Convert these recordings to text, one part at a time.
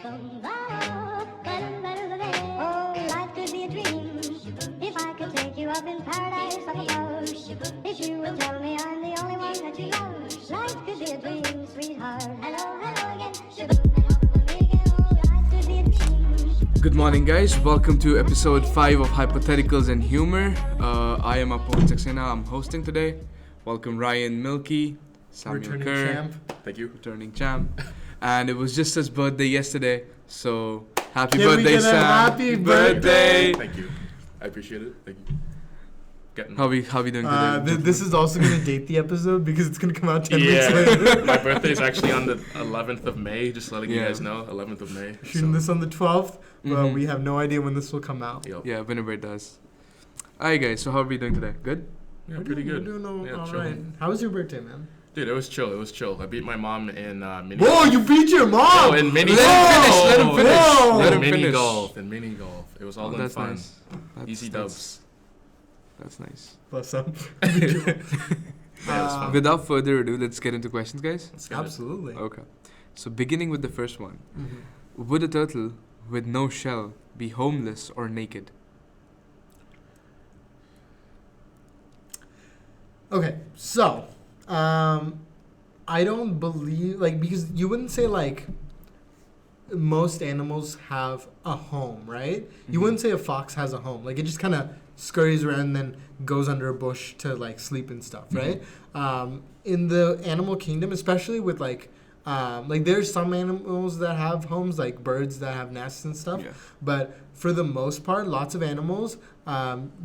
Oh, life could be a dream if I could take you up in paradise up above. If you would tell me I'm the only one that you love, life could be a dream, sweetheart. Hello, hello again. Oh, life could be a dream. Good morning, guys. Welcome to episode 5 of Hypotheticals and Humour. I am Apon Saxena. I'm hosting today. Welcome Raiyan Milki, Sammy Returning K, champ. Thank you. returning champ. And it was just his birthday yesterday, so happy Can we birthday, get a Sam! happy birthday? Thank you. I appreciate it. Thank you. How we doing today? This is also going to date the episode because it's going to come out 10 weeks Yeah, later. my birthday is actually on the 11th of May. Just letting you guys know, 11th of May. Shooting this on the 12th. Well, Mhm. we have no idea when this will come out. Yep. Yeah, whenever it does. Alright, guys. So how are we doing today? Good. Yeah, We're pretty doing- good. We're doing all chilling. right. How was your birthday, man? Dude, it was chill. It was chill. I beat my mom in mini. Whoa, you beat your mom! Oh, in mini. Let him finish, let him finish. Whoa. Let In him mini finish. golf. In mini golf. It was all in that's fun. nice. Easy dubs. That's nice. Bless up. Yeah, it was fun. Without further ado, let's get into questions, guys. Let's get it. Absolutely. Okay. So beginning with the first one. Mhm. Would a turtle with no shell be homeless or naked? Okay, so, I don't believe, because you wouldn't say, most animals have a home, right? You Mhm. wouldn't say a fox has a home. It just kind of scurries around and then goes under a bush to, sleep and stuff, right? In the animal kingdom, especially with, there's some animals that have homes, like birds that have nests and stuff. Yeah. But for the most part, lots of animals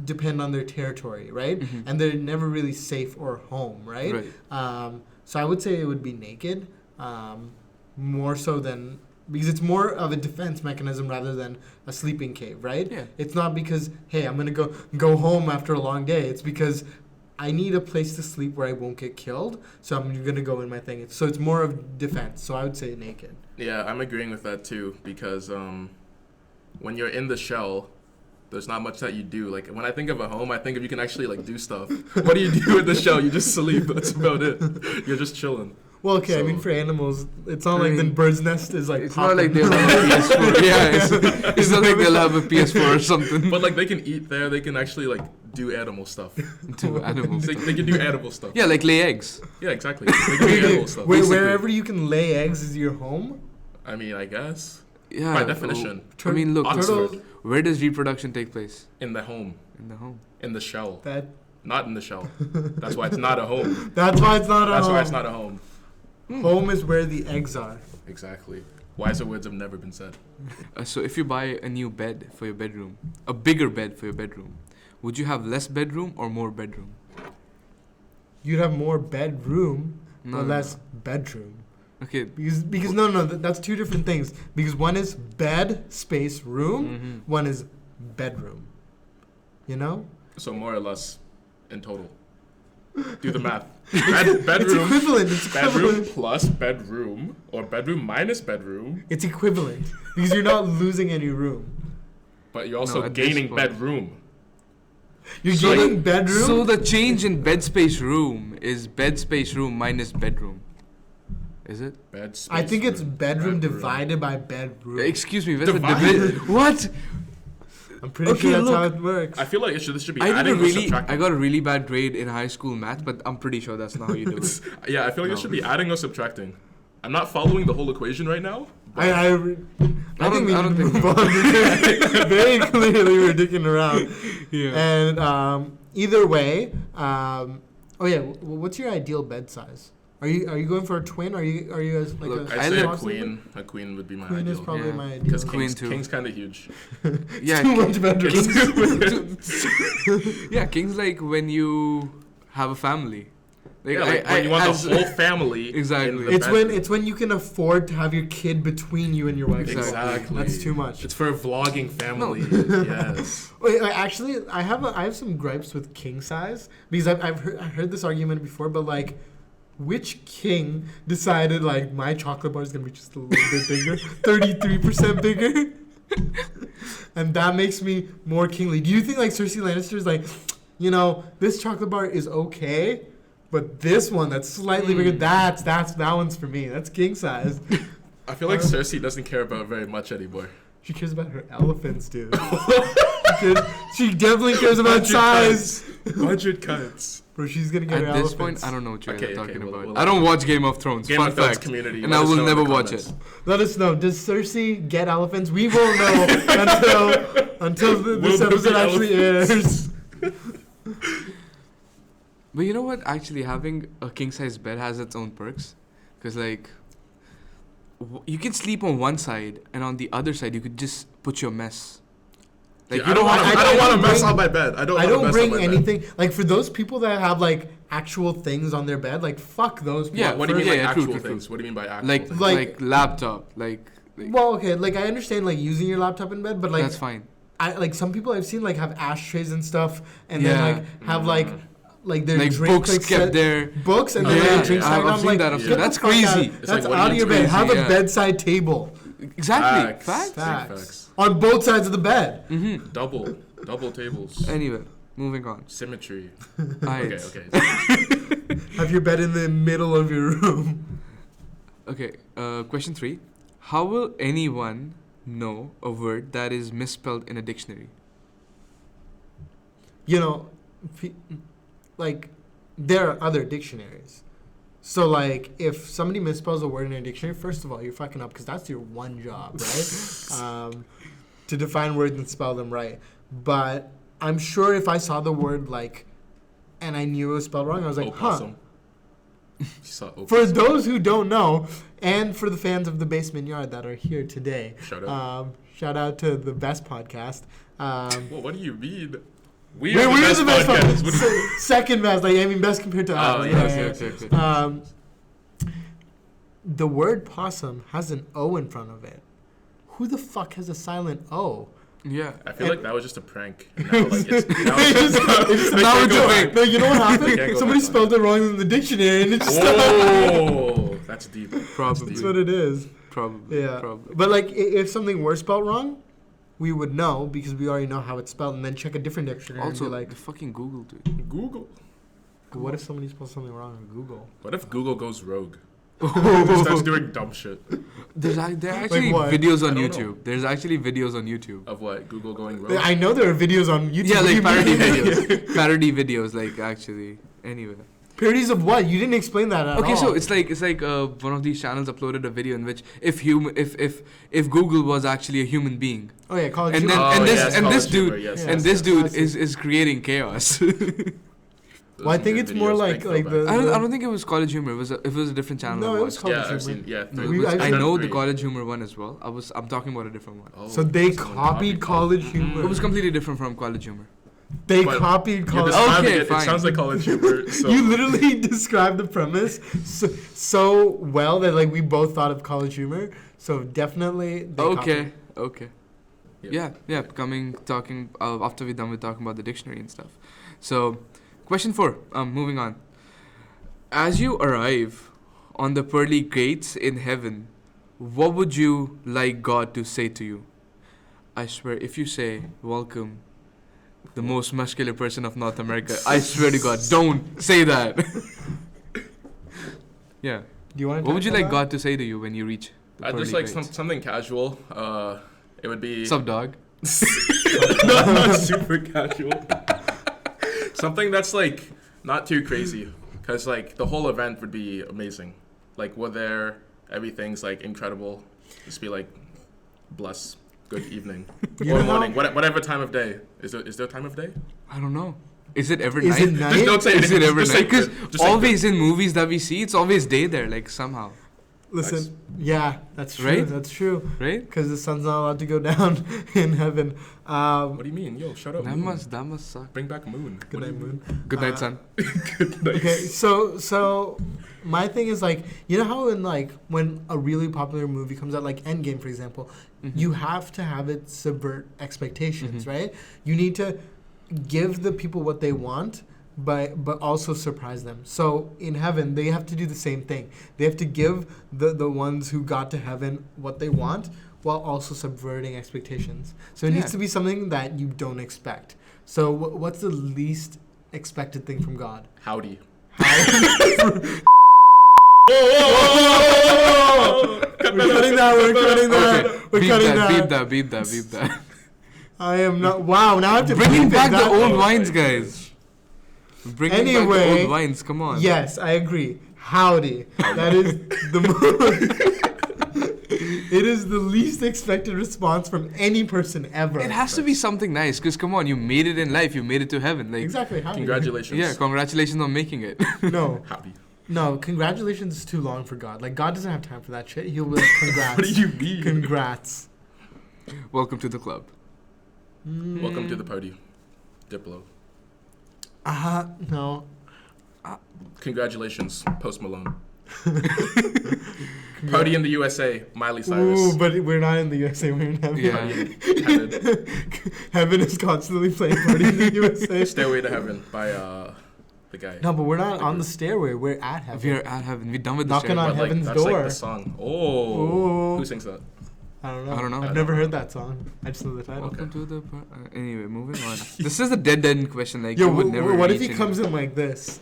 depend on their territory, right? Mhm. And they're never really safe or home, right? So I would say it would be naked, more so than because it's more of a defense mechanism rather than a sleeping cave, right? Yeah. It's not because hey, I'm gonna go home after a long day. It's because I need a place to sleep where I won't get killed, so I'm gonna go in my thing. So it's more of defense. So I would say naked. Yeah, I'm agreeing with that too because when you're in the shell, there's not much that you do. Like when I think of a home, I think of you can actually do stuff. What do you do in the shell? You just sleep. That's about it. You're just chilling. Well, okay. I So- mean, for animals, it's not I like the mean, bird's nest is It's popping. not like they'll have a PS4. Yeah, it's not like they'll have a PS4 or something. But they can eat there. They can actually do animal stuff. To animals. They can do animal stuff. Yeah, like lay eggs. Yeah, exactly. They can do animal stuff. Basically. Wherever you can lay eggs is your home. I mean, I guess Yeah. by definition, I mean, look, Oxford. Turtles. where does reproduction take place? in the home, In the home. in the shell, That. not in the shell. That's why it's not a home. That's why it's not a That's home. why it's not a home. Home is where the eggs are. Exactly. Wiser words have never been said. So if you buy a new bed for your bedroom, a bigger bed for your bedroom, would you have less bedroom or more bedroom? You'd have more bedroom, No, but no, less bedroom. Okay. Because no, that's two different things. Because one is bed space room, Mhm. one is bedroom. You know? So more or less, in total. Do the math. It's Bedroom. equivalent. It's Bedroom equivalent. plus bedroom, or bedroom minus bedroom, It's equivalent because you're not losing any room. but you're also No, at this gaining point. bedroom. You're So gaining bedroom. So the change in bed space room is bed space room minus bedroom. Is it? Bed space I think it's room, bedroom divided by bedroom. Excuse me, where's the Divided. What? I'm pretty Okay, sure that's look. how it works. I feel like this should be I adding or subtracting. I got a really bad grade in high school math, but I'm pretty sure that's not how you do it. Yeah, I feel like it No. should be adding or subtracting. I'm not following the whole equation right now. I think we I don't need to think move on because very clearly we're dicking around. Yeah. And either way, what's your ideal bed size? Are you going for a twin? Are you as like Look, a I'd say a box queen. A queen would be my Queen is ideal. probably Yeah. my ideal. Because Queen king's, too. king's kind of huge. Yeah, Too much bedroom. yeah, king's like when you have a family. Like, Yeah, when you want as- the whole family. Exactly. in the It's bedroom. when you can afford to have your kid between you and your wife. Exactly. That's too much. It's for a vlogging family. Yes. Wait, actually, I have some gripes with king size because I heard this argument before, but which king decided my chocolate bar is gonna be just a little bit bigger, 33% bigger, and that makes me more kingly. Do you think Cersei Lannister is this chocolate bar is okay, but this one that's slightly bigger, that one's for me. That's king size. I feel like Cersei doesn't care about very much anymore. She cares about her elephants, dude. She definitely cares about size. 100 cuts. Bro, she's gonna get her At this elephants. point, I don't know what you're talking about. we'll I don't watch Game of Thrones. Game Fun of Thrones fact. community. And let I us will know in never the watch comments. it. Let us know. Does Cersei get elephants? We won't know until this Will episode there be actually airs. But you know what? Actually, having a king size bed has its own perks, because like you can sleep on one side, and on the other side you could just put your mess. Like I don't want to mess on my bed. I don't bring mess on my anything. Bed. Like for those people that have like actual things on their bed, like fuck those people. Yeah, What do you mean Yeah, like true, actual true, things? true. What do you mean by actual like things? like laptop, like Well, okay, like I understand like using your laptop in bed, but like that's fine. I like some people I've seen like have ashtrays and stuff, and Yeah. then like have like their Like drink books like, kept set- there. books and then Yeah, their drinks I've stacked. I'm seen like, that, I've get seen- the that's fuck crazy. out. It's That's like, what out do of you your bed. mean? Have a Yeah. bedside table Exactly. Facts. Facts. on both sides of the bed. Mm-hmm. Double tables. Anyway, moving on. Symmetry. Alright. Okay. Have your bed in the middle of your room. Okay. Question 3. How will anyone know a word that is misspelled in a dictionary? You know, like there are other dictionaries. So like if somebody misspells a word in a dictionary, first of all, you're fucking up because that's your one job, right? To define words and spell them right. But I'm sure if I saw the word like, and I knew it was spelled wrong, I was like, Opossum. You saw opossum. For those who don't know, and for the fans of the Basement Yard that are here today, shout out to the best podcast. Well, what do you mean? We're the best podcast. What do you- podcast. Second best, like I mean, best compared to us. yes. The word possum has an O in front of it. Who the fuck has a silent O? Yeah. I feel like that was just a prank. And now, like, it's Now it's go a back. No, you know what Can't happened? go Somebody back on spelled it wrong in the dictionary, and it's just Oh, that's deep. Probably. that's what it is. Probably. Yeah. Probably. But like, if something were spelled wrong, we would know because we already know how it's spelled, and then check a different dictionary Also, and be like, the fucking Google, dude. Google. what if somebody spells something wrong on Google? What if Google goes rogue? Just starts doing dumb shit. There are actually what? videos on I don't YouTube. know. There's actually videos on YouTube. Of what? Google going rogue? I know there are videos on YouTube. Yeah, What do like parody you mean? videos. Parody videos, like actually. Anyway. Parodies of what? You didn't explain that at all. Okay, so it's like one of these channels uploaded a video in which if Google was actually a human being, oh yeah, College and Humor. then and yes, this College dude Humor, yes, Yeah. and yes, this yes. dude Classic. is creating chaos. Well, I think it's more like the. I don't think it was College Humor. It was a different channel. No, I it was watched. College Yeah, Humor. I've seen. Yeah, No, three. it was- I've I done know the three. College Humor one as well. I'm talking about a different one. Oh, So they someone copied College Humor. It was completely different from College Humor. They But copied You're College. describing Okay, it. fine. It sounds like College Humor. So You literally described the premise so well that like we both thought of College Humor. So definitely. They Okay. copied. Yep. Yeah. Talking after we're done with talking about the dictionary and stuff. So, question 4. Moving on. As you arrive on the pearly gates in heaven, what would you like God to say to you? I swear, if you say, welcome, the most muscular person of North America, I swear to God, don't say that. Yeah. Do you want to? What would you like God to say to you when you reach the I pearly just like gates? something casual. It would be Sup, dog? not super casual. Something that's like not too crazy, cause like the whole event would be amazing. Like we're there, everything's like incredible. Just be like, bless, good evening, You or know morning, how- whatever time of day. Is there a time of day? I don't know. Is it ever Is night? it night? Just don't say Is it anything. ever Just say night? Because good. Just say always in movies that we see, it's always day there, like somehow, Listen, yeah, that's true. Right? That's true. right? Because the sun's not allowed to go down in heaven. What do you mean? Yo, shut up. That Moon. must suck. Bring back Moon. Good What do night, you Moon. Good night, son. mean? Okay, so my thing is like, you know how in like when a really popular movie comes out, like Endgame for example, Mhm. you have to have it subvert expectations, Mhm. right? You need to give the people what they want, but also surprise them. So in heaven, they have to do the same thing. They have to give the ones who got to heaven what they want, while also subverting expectations. So it Yeah. needs to be something that you don't expect. So what's the least expected thing from God? Howdy. No! We're cutting that. We're cutting that. Okay, We're beep cutting that, that. beep that. I am not. Wow, now I have to Bringing beep back it. the old Oh wines, my guys. Bringing back the Anyway, old wines. Come on. Yes, I agree. Howdy. That is the most. It is the least expected response from any person ever. It has to be something nice, because come on, you made it in life. You made it to heaven. Like, Exactly. Howdy. Congratulations. yeah, congratulations on making it. No. Howdy. No, congratulations is too long for God. Like, God doesn't have time for that shit. He'll be like, congrats. What do you mean? Congrats. Welcome to the club. Welcome to the party. Diplo. No. Congratulations, Post Malone. Party in the USA, Miley Cyrus. Ooh, but we're not in the USA. We're in heaven. Yeah. Party in heaven. Heaven is constantly playing Party in the USA. Stairway to Heaven by the guy. No, but we're not on the stairway. We're at heaven. We're at heaven. We're done with the Knocking share. on But, like, Heaven's that's door. like the song. Oh. Ooh. Who sings that? I don't know. I don't know. I've never heard that song. I just know the title. Welcome to the anyway, moving on. This is a dead end question. Like, Yo, you would never what if he reach comes any- in like this?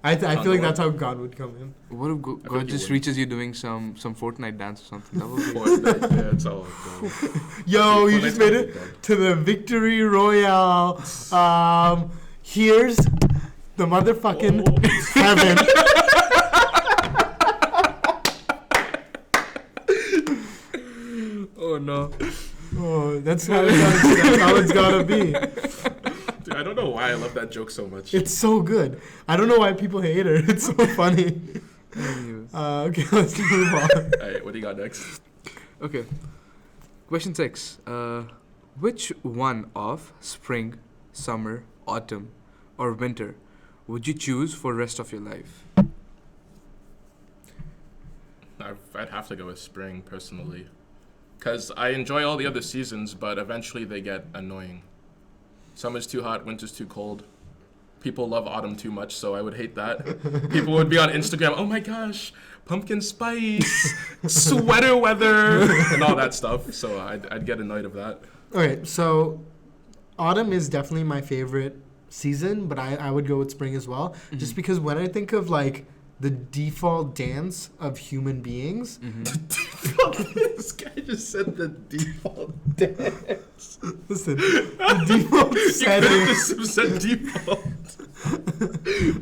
I feel like that's how God would come in. What if feel God like just you reaches you doing some Fortnite dance or something? That would be Fortnite, yeah, it's all good. Yo, you Fortnite's just made gonna be it dead. to the victory royale. Here's the motherfucking Oh. heaven. Oh no. Oh, that's how it's gotta be. Dude, I don't know why I love that joke so much. It's so good. I don't know why people hate it. It's so funny. Anyways. Okay, let's move on. Alright, what do you got next? Okay. Question 6. Which one of spring, summer, autumn, or winter would you choose for rest of your life? I'd have to go with spring, personally. Because I enjoy all the other seasons, but eventually they get annoying. Summer's too hot, winter's too cold. People love autumn too much, so I would hate that. People would be on Instagram, oh my gosh, pumpkin spice, sweater weather, and all that stuff. So I'd get annoyed of that. Okay, so autumn is definitely my favorite season, but I would go with spring as well. Mm-hmm. Just because when I think of like the default dance of human beings, This guy just said the default dance. listen, the default setting. Just said default.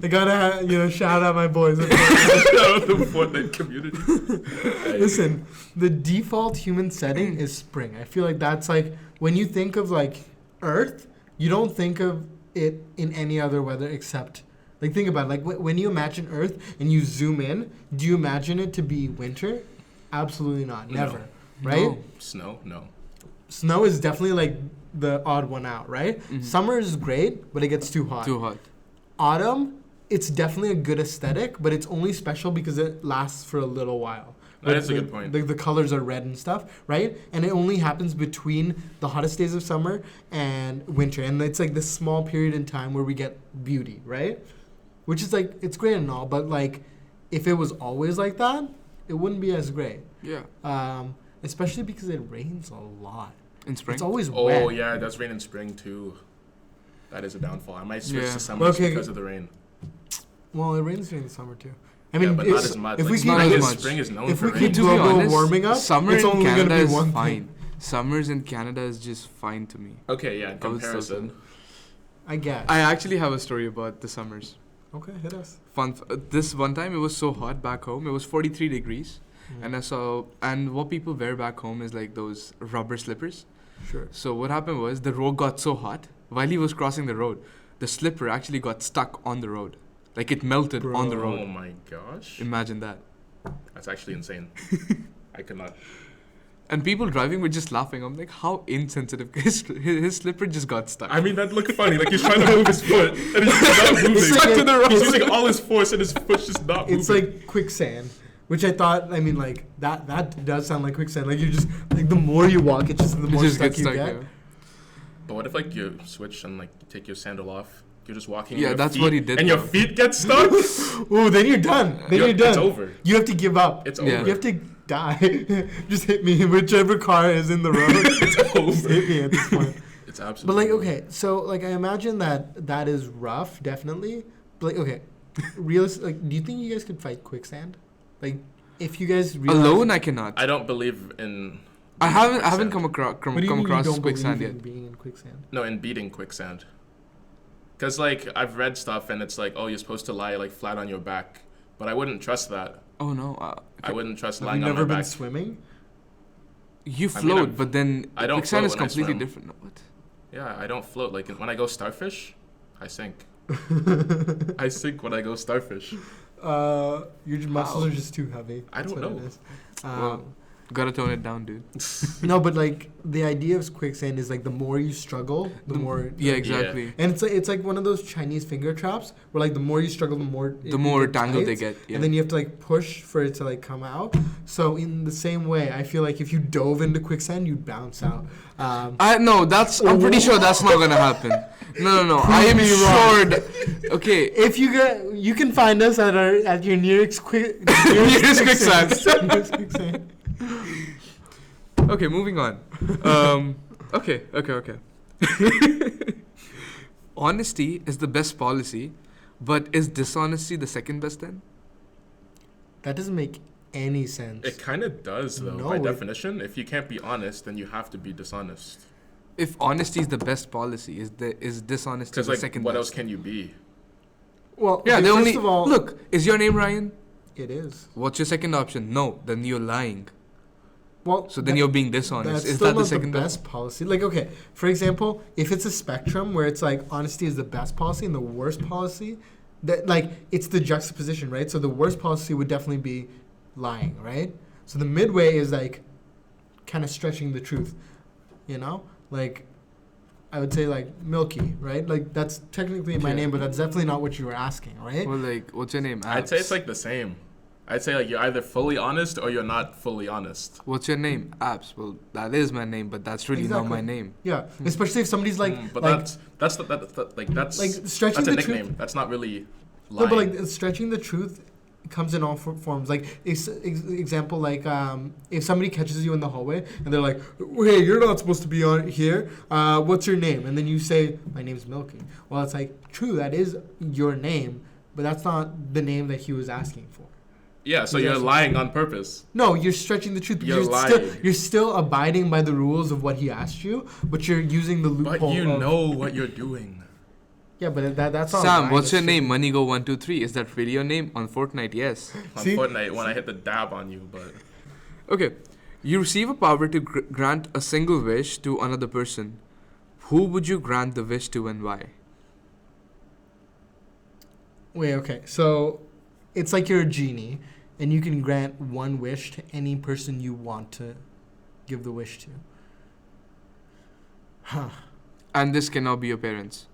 I gotta shout out my boys. Shout out the Fortnite community. Listen, the default human setting is spring. I feel like that's like when you think of like Earth, you don't think of it in any other weather except. Like, think about it. Like, when you imagine Earth and you zoom in, do you imagine it to be winter? Absolutely not. No. Never. Right? No. Snow? No. Snow is definitely, like, the odd one out, right? Mhm. Summer is great, but it gets too hot. Too hot. Autumn, it's definitely a good aesthetic, but it's only special because it lasts for a little while. That Like, is a good point. The colors are red and stuff, right? And it only happens between the hottest days of summer and winter. And it's, like, this small period in time where we get beauty, right? Which is like, it's great and all, but like, if it was always like that, it wouldn't be as great. Yeah. Especially because it rains a lot. In spring. It's always Oh, wet. yeah, it does rain in spring, too. That is a downfall. I might switch Yeah. to summer just Okay. because of the rain. Well, it rains during the summer too. I Yeah, mean, but if, not as much. if Like, we it's keep not spring, as is, much. spring is known if for we rain. keep To be global honest, warming up, summer it's in only gonna Canada be is one fine. thing. Summers in Canada is just fine to me. Okay, yeah, in I would comparison. still I guess. I actually have a story about the summers. Okay, hit us. This one time it was so hot back home. It was 43 degrees, and I saw. And what people wear back home is like those rubber slippers. Sure. So what happened was the road got so hot while he was crossing the road, the slipper actually got stuck on the road, like it melted on the Bro. Oh road. my gosh. Imagine that. That's actually insane. I could not. And people driving were just laughing. I'm like, how insensitive. His slipper just got stuck. I mean, that looked funny. Like, he's trying to move his foot, and he's just not moving. It's like Stuck to the road. it's He's using all his force, and his foot's just not moving. It's like quicksand, which I thought. I mean, like that does sound like quicksand. Like you just like the more you walk, it's just the It more just stuck gets you stuck. get. Yeah. But what if, like, you switch and, like, you take your sandal off? You're just walking. Yeah, and your that's feet, what he did, And your though. feet get stuck? Ooh, then you're done. Then you're done. It's over. You have to give up. It's Yeah. over. You have to die. Just hit me. Whichever car is in the road. It's Just over. hit me at this point. It's But absolutely. like, okay, so like I imagine that is rough, definitely. But like, okay, realistic. Like, do you think you guys could fight quicksand? Like, if you guys realize, Alone, I cannot. I don't believe in. I haven't quicksand. come across what do you mean you don't quicksand believe in yet. being in quicksand? No, in beating quicksand. Cause like I've read stuff and it's like, oh, you're supposed to lie like flat on your back, but I wouldn't trust that. Oh no. I wouldn't trust Have lying you on never my been back. swimming? You I mean, float, I'm- but then I don't quicksand float is when I completely swim. different. No, what? Yeah, I don't float. Like when I go starfish, I sink. I sink when I go starfish. Your muscles are just too heavy. I That's don't what know. it is. Well, gotta tone it down, dude. No, but like the idea of quicksand is like the more you struggle, the more. Yeah, exactly. And it's like one of those Chinese finger traps where like the more you struggle, the more The more gets tangled they tight, get. Yeah. and then you have to like push for it to like come out. So in the same way, I feel like if you dove into quicksand, you'd bounce out. No, I'm pretty sure that's not gonna happen. No. I am me sure. wrong. Okay. If you can find us at your nearest Nearest quicksand. Nearest quicksand. Okay, moving on. Okay. Honesty is the best policy, but is dishonesty the second best then? That doesn't make any sense. It kind of does though, No, by it- definition. If you can't be honest, then you have to be dishonest. If honesty is the best policy, is dishonesty Because the like, second what best? else can you be? Well, Yeah, okay, the first only of all, look. Is your name Ryan? it is. What's your second option? No, then you're lying. Well, So then you're being dishonest. That's Is still that the not second best policy. Like, okay, for example, if it's a spectrum where it's like honesty is the best policy and the worst policy, that like it's the juxtaposition, right? So the worst policy would definitely be lying, right? So the midway is like kind of stretching the truth, you know? Like I would say like Milky, right? Like that's technically my Yeah. name, but that's definitely not what you were asking, right? Well, like, what's your name? I'd say Abs. it's like the same. I'd say like you're either fully honest or you're not fully honest. What's your name? Abs. Well, that is my name, but that's really not my Exactly. name. Yeah, especially if somebody's like, But like that's like stretching that's a the nickname. truth. That's not really No, lying. but like stretching the truth comes in all forms. Like example, like if somebody catches you in the hallway and they're like, "Hey, you're not supposed to be on here. What's your name?" And then you say, "My name's Milky." Well, it's like true, that is your name, but that's not the name that he was asking for. yeah, so you're Yes. lying on purpose. No, you're stretching the truth. Because You're still, lying. you're still abiding by the rules of what he asked you, but you're using the loophole. But you of- know what you're doing. Yeah, but that's not. Sam, lying, what's that's your name? just- Moneygo123. Is that really your name on Fortnite? Yes. On See? Fortnite when I hit the dab on you, but Okay. You receive a power to grant a single wish to another person. Who would you grant the wish to and why? Wait, okay. So it's like you're a genie, and you can grant one wish to any person you want to give the wish to. Huh. And this cannot be your parents.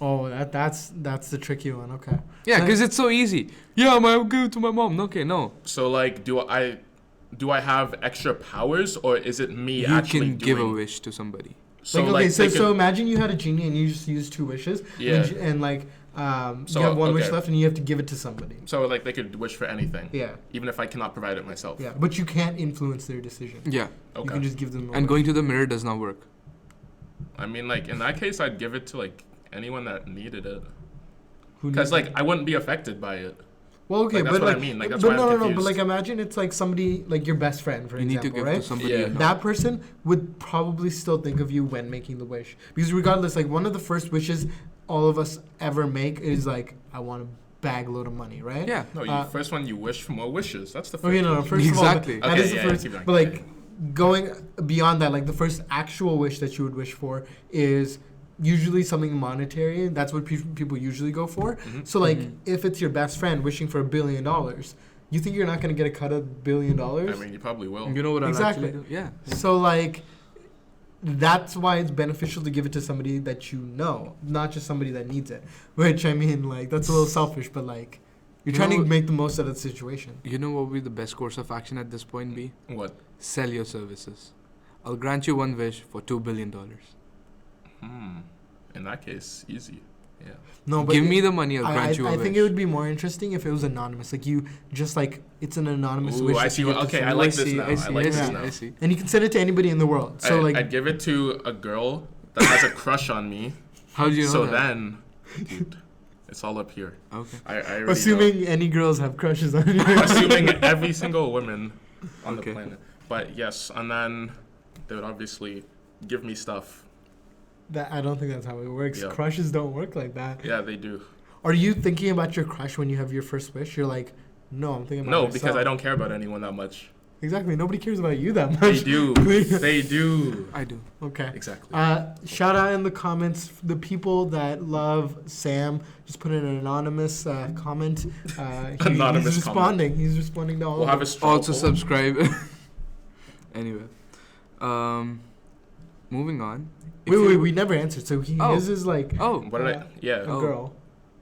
Oh, that's the tricky one. Okay. Yeah, Like- because it's so easy. Yeah, I'll give it to my mom. Okay, no. so like do I have extra powers or is it me You actually can give a doing? wish to somebody. So like, okay, they so could- imagine you had a genie and you just used 2 wishes. Yeah. And like So, you have one wish okay. left and you have to give it to somebody. So like they could wish for anything, Yeah. even if I cannot provide it myself. Yeah. But you can't influence their decision. Yeah. You Okay. can just give them. a And wish. going to the mirror does not work. I mean, like in that case, I'd give it to like anyone that needed it, Who because needs like it? I wouldn't be affected by it. Well, okay, Like, that's but what I like, mean, like, that's but why I'm no, but confused. like imagine it's like somebody like your best friend, for You need to example, give right? to somebody. Yeah. you know. That person would probably still think of you when making the wish, because regardless, like one of the first wishes all of us ever make is like, I want a bag load of money, right? Yeah. No, first one you wish for more wishes. That's the first. Okay, no, wish. first Exactly. of all, that Okay, is the yeah, first. keep going, But keep like going beyond that, like the first actual wish that you would wish for is usually something monetary. That's what people usually go for. Mhm. So like, Mhm. if it's your best friend wishing for $1 billion, you think you're not gonna get a cut of $1 billion? I mean, you probably will. You know what Exactly. I'll actually do? Yeah. So like, that's why it's beneficial to give it to somebody that you know, not just somebody that needs it. Which I mean, like that's a little selfish, but like, you're You trying know to what- make the most out of the situation. You know what would be the best course of action at this point be? What? Sell your services. I'll grant you one wish for $2 billion. In that case, easy. Yeah. No, but Give me the money, I'll grant you a I wish. think it would be more interesting if it was anonymous. Like you just like it's an anonymous Ooh, wish. I that see you what- get to okay, send. I like this now. I see, I like I this see, now. I see. And you can send it to anybody in the world. So like, I'd give it to a girl that has a crush on me. How do you know So that? then, dude, It's all up here. Okay. I already Assuming any girls have crushes on you. know. Assuming every single woman on Okay. the planet. But yes, and then they would obviously give me stuff. That I don't think that's how it works. Yeah. Crushes don't work like that. Yeah, they do. Are you thinking about your crush when you have your first wish? You're like, no, I'm thinking about No, myself. because I don't care about anyone that much. Exactly. Nobody cares about you that They much. do. They do. I do. Okay. Exactly. Shout out in the comments the people that love Sam. Just put in an anonymous comment. Anonymous he's responding. He's responding to all We'll of have a them. straw Also poll. subscribe. Anyway, moving on. If Wait, you- we never answered. So his is like Oh, What did I? Yeah. a Oh. girl,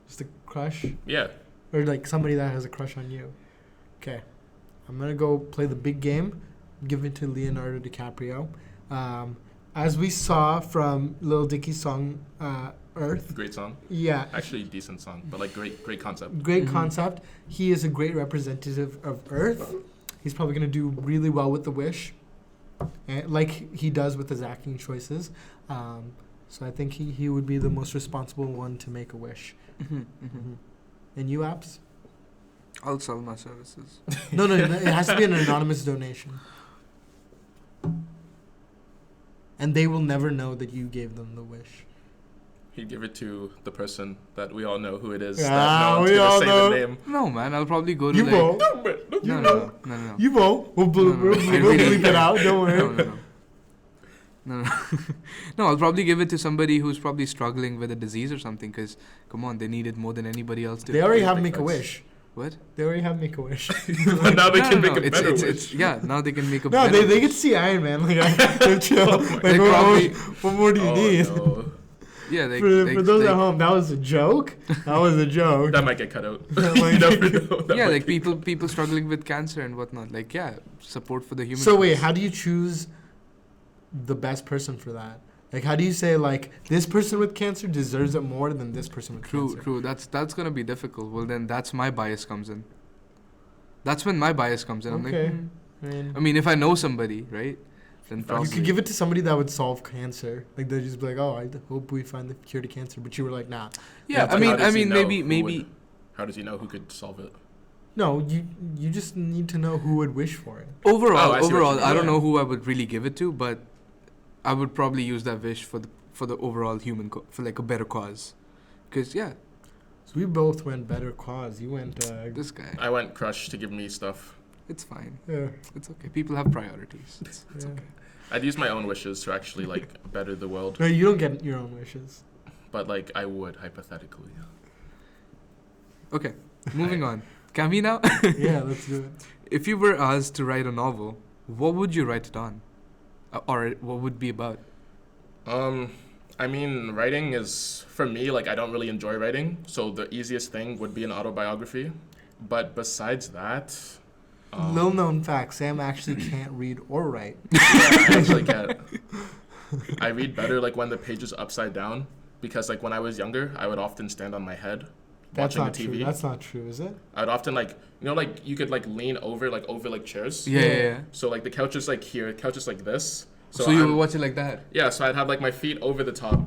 just a crush, Yeah. or like somebody that has a crush on you. Okay, I'm gonna go play the big game. Give it to Leonardo DiCaprio. As we saw from Lil Dicky's song Earth. Great song. Yeah, Actually, decent song, but like great concept. great Mhm. concept. He is a great representative of Earth. He's probably going to do really well with The Wish, and like he does with his acting choices. So I think he would be the most responsible one to make a wish. Mhm, mhm. And you, Apps? I'll sell my services. No, it has to be an anonymous donation. And they will never know that you gave them the wish. He'd give it to the person that we all know who it is. Ah, that no one's we all gonna say know. the name. No, man. I'll probably go to You like. won't. No. You won't. We'll No, no, I we'll really- bleep it out. Don't worry. No. No, I'll probably give it to somebody who's probably struggling with a disease or something. Because, come on, they need it more than anybody else did. They already have Big Make a facts. Wish. What? They already have Make a Wish. But now they can make a it's, better it's, wish. It's, yeah, now they can make a No, better they wish. get to see Iron Man. Like, they're chill. Oh my Like, They what, probably- what more do you need? No. Yeah, they, For those at home, that was a joke. That was a joke. That might get cut out. That You might never get- know. That yeah, might like get- people struggling with cancer and whatnot. Like, yeah, support for the human. So wait, race. how do you choose the best person for that? Like, how do you say like this person with cancer deserves it more than this person with True, cancer? true. That's gonna be difficult. Well, then that's my bias comes in. That's when my bias comes in. I'm Okay. like, I mean, if I know somebody, right? Then You probably. could give it to somebody that would solve cancer. Like they'd just be like, "Oh, I hope we find the cure to cancer." But you were like, "Nah." Yeah, but I mean, how does he know maybe, who maybe. would- How does he know who could solve it? No, you just need to know who would wish for it. Overall, Oh, I see what you overall, mean, I don't yeah. know who I would really give it to, but I would probably use that wish for the overall human for like a better cause, because yeah, So we both went better cause. You went. this guy, I went crush to give me stuff. it's fine, Yeah. it's okay. People have priorities. It's Yeah. okay. I'd use my own wishes to actually like better the world, No, you don't get your own wishes. but like I would hypothetically. Okay, moving on. Can we now? Yeah, let's do it. If you were asked to write a novel, what would you write it on, or what would it be about? I mean, writing is for me like I don't really enjoy writing, so the easiest thing would be an autobiography. But besides that, Little known fact: Sam actually can't read or write. I actually can't. I read better like when the page is upside down because like when I was younger, I would often stand on my head That's watching not the TV. true. That's not true, is it? I would often like like you could like lean over like chairs. Yeah. So like the couch is like here, couch is like this. So you I'm- would watch it like that. Yeah, so I'd have like my feet over the top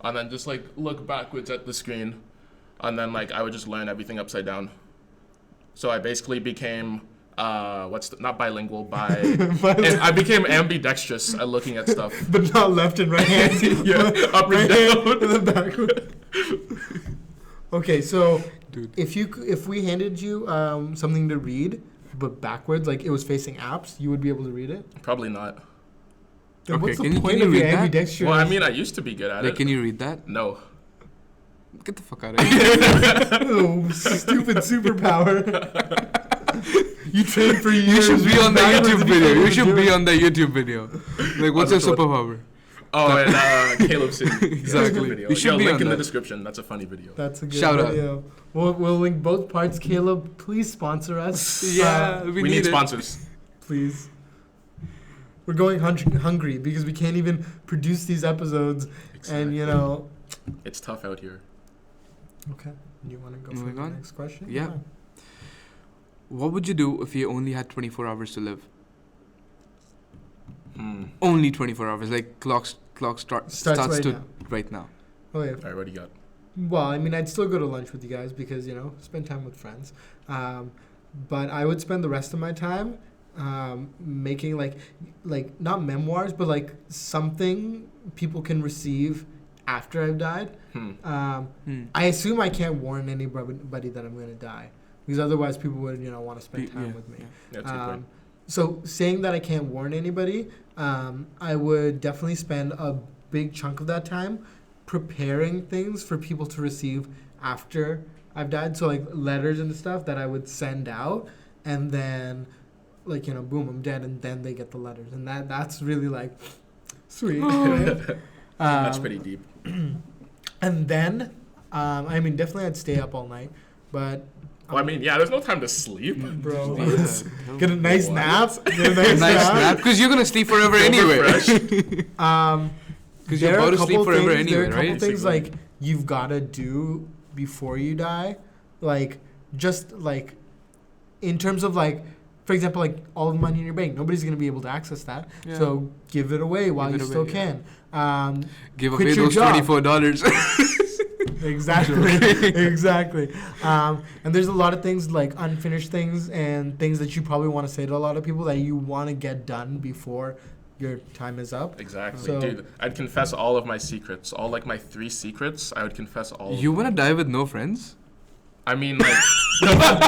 and then just like look backwards at the screen and then like I would just learn everything upside down. So I basically became not bilingual I became ambidextrous at looking at stuff. But not left and right hand. Yeah, up right and hand down. and then backward. Okay, so Dude. if we handed you something to read but backwards, like it was facing apps, you would be able to read it. Probably not. Then Okay, what's can the you- point can you of your read that? ambidextrous? Well, I mean, I used to be good at Like, it. can you read that? No. Get the fuck out of here. Oh, stupid superpower. You trained for years. You should be on the backwards YouTube and you video. can't You even should do be it. on the YouTube video. Like, what's your That's what- superpower? Oh, and Caleb City. Yeah, that's a good Exactly. video. You should Yo, be link on in the that. description. That's a funny video. That's a good Shout out. video. We'll link both parts. Caleb, please sponsor us. Yeah, we need need it. sponsors. Please. We're going hungry because we can't even produce these episodes. And, you know. It's tough out here. Okay. You want to go Moving for on? the next question? Yeah. What would you do if you only had 24 hours to live? Only 24 hours. Like, clock starts Starts right to now. right now. Oh, yeah. I already got. Well, I mean, I'd still go to lunch with you guys because, spend time with friends. But I would spend the rest of my time making, like not memoirs, but, like, something people can receive after I've died. I assume I can't warn anybody that I'm going to die because otherwise people would, want to spend time with me. Yeah, that's a good point. So saying that I can't warn anybody, I would definitely spend a big chunk of that time preparing things for people to receive after I've died. So, like, letters and stuff that I would send out, and then, like, boom, I'm dead, and then they get the letters. And that's really, like, sweet. Right? That's pretty deep. And then, I mean, definitely I'd stay up all night, but... Well, I mean, yeah, there's no time to sleep. Bro, Yeah. get a nice nap. Get a Nice nap, because you're gonna sleep forever anyway. Because you're about to sleep forever anyway, there are a couple right? things like you've got to do before you die, like just like in terms of like, for example, like all the money in your bank, nobody's gonna be able to access that. Yeah. So give it away while you still can. Give quit away your those job. $24. Exactly. And there's a lot of things like unfinished things and things that you probably want to say to a lot of people that you want to get done before your time is up. Exactly, So- dude. I'd confess all of my secrets, all like my 3 secrets. I would confess all. You of wanna them. die with no friends? I mean, like, not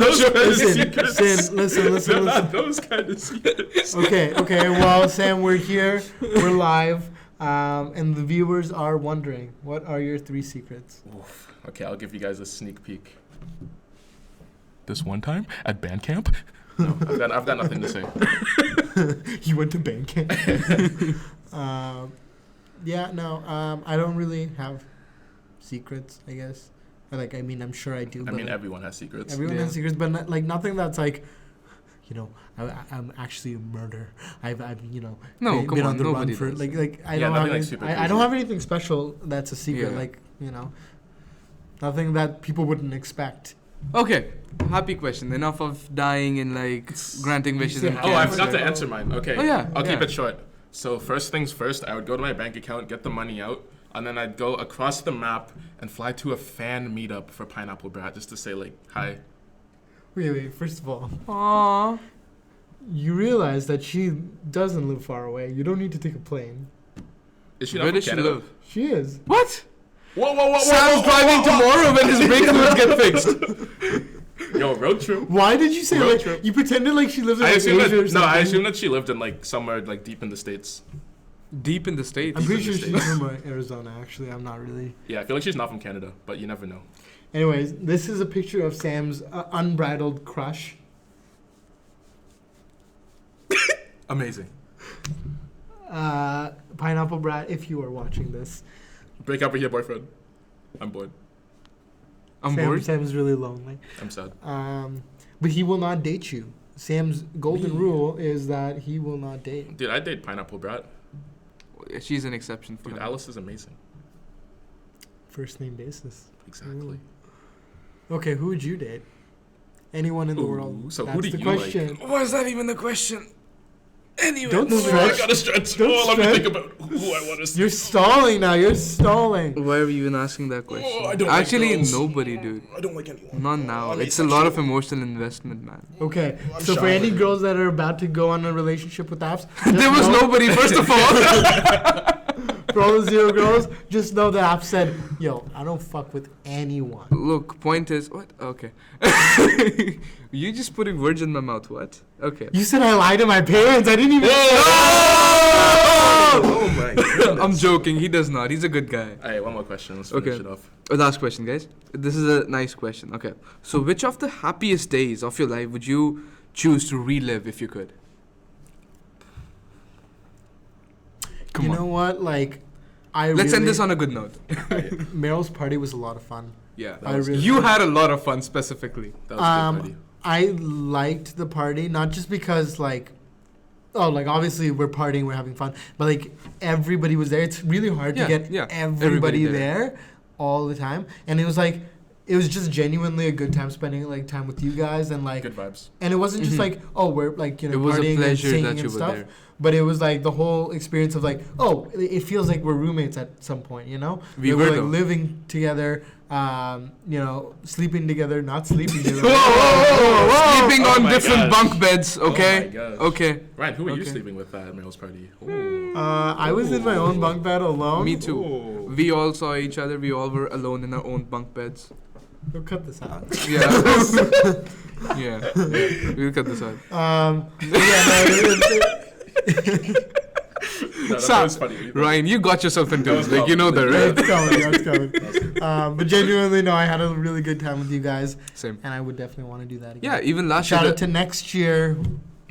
those kind of secrets. Listen. Not those kind of secrets. Okay. Well, Sam, we're here. We're live. And the viewers are wondering, what are your 3 secrets? Oof. Okay, I'll give you guys a sneak peek. This one time at band camp. No, I've got nothing to say. You went to band camp. I don't really have secrets, I guess. Like, I mean, I'm sure I do. I but mean, everyone has secrets. everyone Yeah. has secrets, but not, like nothing that's like, I'm actually a murderer. I've No, come been on, on the run nobody for does. like I Yeah, don't have nothing, like, any, super I crazy. don't have anything special that's a secret. Yeah. Like nothing that people wouldn't expect. Okay, happy question. Enough of dying and like granting wishes and said- Oh, I cancer. forgot to answer mine. Okay. Oh, yeah, I'll keep yeah. it short. So first things first, I would go to my bank account, get the money out, and then I'd go across the map and fly to a fan meetup for Pineapple Brat just to say like hi. Wait. First of all, Aww. you realize that she doesn't live far away. You don't need to take a plane. Is she not Where from does she Canada? live? She is. What? Whoa. Sam's driving tomorrow when his brake fluids get fixed. Yo, road trip. Why did you say Road like trip. you pretended like she lives in I like, assume Asia or that, something? I assume that she lived in like somewhere like deep in the States. Deep in the States. I'm pretty in sure the she's States. from Arizona. Actually, I'm not really. Yeah, I feel like she's not from Canada, but you never know. Anyways, this is a picture of Sam's unbridled crush. Amazing. Pineapple Brat, if you are watching this, Break up with your boyfriend. I'm bored. I'm bored. Sam's really lonely. I'm sad. But he will not date you. Sam's golden rule is that he will not date. Dude, I'd date Pineapple Brat. She's an exception for Dude, him. Alice is amazing. First name basis. Exactly. Okay, who would you date? Anyone in the Ooh, world. so That's who do the you like? question. Why is that even the question? Anyway. Don't Oh, I stretch. gotta stretch. Don't Let me stretch. think about who I want to see. You're stalling now. You're stalling. Why are you even asking that question? I don't like Actually, girls. nobody, dude. I don't like anyone. Not now. I'm It's a lot of asexual. emotional investment, man. Okay, I'm so for shy any with it. girls that are about to go on a relationship with apps, There was nobody, first of all. for all the 0 girls, just know the app said, "Yo, I don't fuck with anyone." Look, point is, what? Okay. You just putting words in my mouth, what? Okay. You said I lied to my parents. I didn't even. Oh my god. I'm joking, he does not. He's a good guy. Alright, one more question. Let's finish Okay. it off. Last question, guys. This is a nice question. Okay. So, which of the happiest days of your life would you choose to relive if you could? Come You on. know what? Like, Let's end this on a good note. Meryl's party was a lot of fun. Yeah. I really- You had a lot of fun specifically. That was a good party. I liked the party not just because like, obviously we're partying, we're having fun, but like everybody was there. It's really hard Yeah, to get yeah, everybody everybody there all the time, and it was just genuinely a good time spending like time with you guys and like, Good vibes. and it wasn't just Mhm. like, oh, we're like It was a partying and pleasure singing that you and were stuff. there. but it was like the whole experience of like, oh, it feels like we're roommates at some point, you know? We we're were, like though. living together, you know, sleeping together, not sleeping together. Sleeping Oh on my different gosh. bunk beds, okay? Oh my gosh. Okay. Ryan, who were you Okay. sleeping with at Meryl's party? Ooh. I was in my own bunk bed alone. Me too. Ooh. We all saw each other. We all were alone in our own bunk beds. We'll cut this out. Yeah. Yeah. We'll cut this out. No, that Stop. was funny. Ryan, you got yourself into That it. was Like, you know that, Yeah, right? it's coming. It's coming. But genuinely, no, I had a really good time with you guys, Same. and I would definitely want to do that again. Yeah, even last Shout year. out to next year.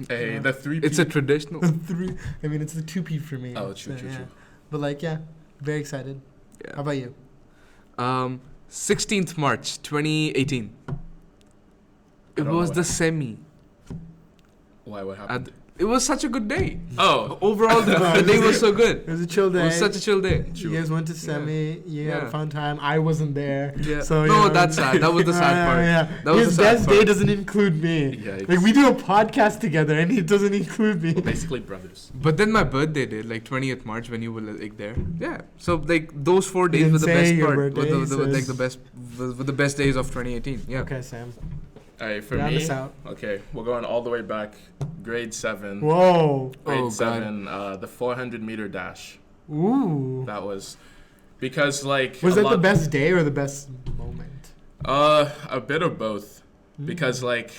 Hey, the 3 It's a traditional. I mean, it's the 2P for me. Oh, true, so, true, yeah. true. But like, yeah, very excited. How Yeah. about you? 16th March 2018. It don't know was what the happened. semi. Why? What happened? It was such a good day. Oh, Overall, the day was so good. It was a chill It day. was such a chill day. You guys went to semi. You had a Yeah. fun time. I wasn't there. Yeah. So, No, you know, that's sad. That was the sad part. Yeah. That was His the sad best day part. doesn't include me. Yikes. Like we do a podcast together, and he doesn't include me. basically brothers. But then my birthday did, like 20th March, when you were like there. Yeah. So like those 4 You days didn't were the say best your part. Were birthday, like sis. the best, were the best days of 2018. Yeah. Okay, Sam. All right, for Round me. us out. Okay, we're going all the way back. Grade 7. Whoa. Grade Oh, God. 7. The 400-meter dash. Ooh. That was because like Was a that the lot- best day or the best moment? A bit of both. Mm. Because like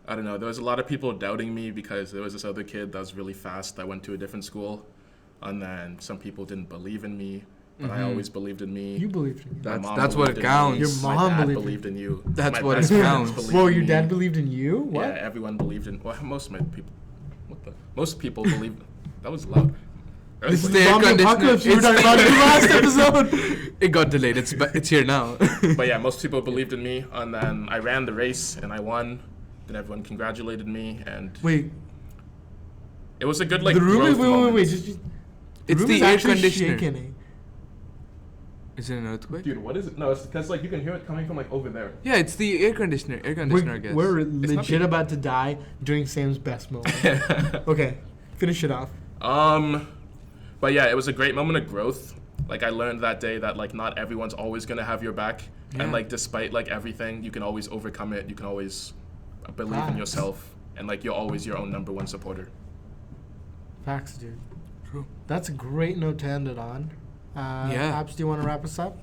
I don't know, there was a lot of people doubting me because there was this other kid that was really fast that went to a different school, and then some people didn't believe in me, but I Mhm. always believed in me. You believed in me. My That's- mom that's what believed it in me, counts. Your my mom dad believed believed in you. That's my what best it friends counts. believed Whoa, in your me. dad believed in you? What? Yeah, everyone believed in. Well, most of my people. What the? Most people believe. That was loud. It's Everybody- the air Zombie conditioner. apocalypse you were talking about in the last episode. It got delayed. It's here now. But yeah, most people believed in me, and then I ran the race and I won. Then everyone congratulated me, and Wait, it was a good like the room is growth wait. moment. The It's room the is air actually conditioner. shaking. Is it an earthquake? Dude, what is it? No, it's because like you can hear it coming from like over there. Yeah, it's the air conditioner. Air conditioner, I guess. We're not legit me. about to die during Sam's best moment. Okay, finish it off. But yeah, it was a great moment of growth. Like I learned that day that like not everyone's always gonna have your back, Yeah. and like despite like everything, you can always overcome it. You can always believe in Facts. yourself, and like you're always your own #1 supporter. Facts, dude. True. That's a great note to end it on. Yeah. Abs, do you want to wrap us up?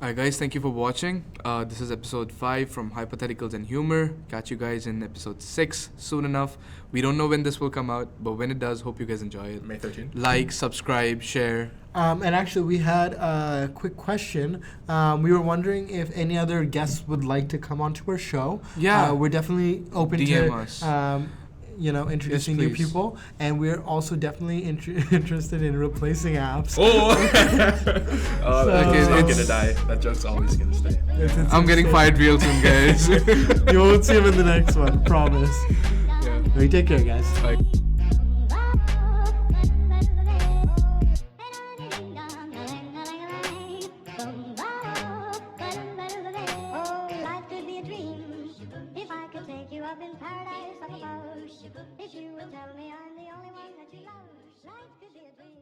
Alright, guys, thank you for watching. This is episode 5 from Hypotheticals and Humour. Catch you guys in episode 6 soon enough. We don't know when this will come out, but when it does, hope you guys enjoy it. May 13th. Like, subscribe, share. And actually, we had a quick question. We were wondering if any other guests would like to come onto our show. Yeah. We're definitely open DM to us. introducing new please. people, and we're also definitely interested in replacing apps. Oh, Okay, it's not it's- gonna die. That joke's always gonna stay. I'm getting fired real soon, guys. You won't see him in the next one, promise. Yeah. Okay, take care, guys. Bye. Oh, life could be a dream if I could take you up in paradise up above. If you would tell me I'm the only one that you love, life could be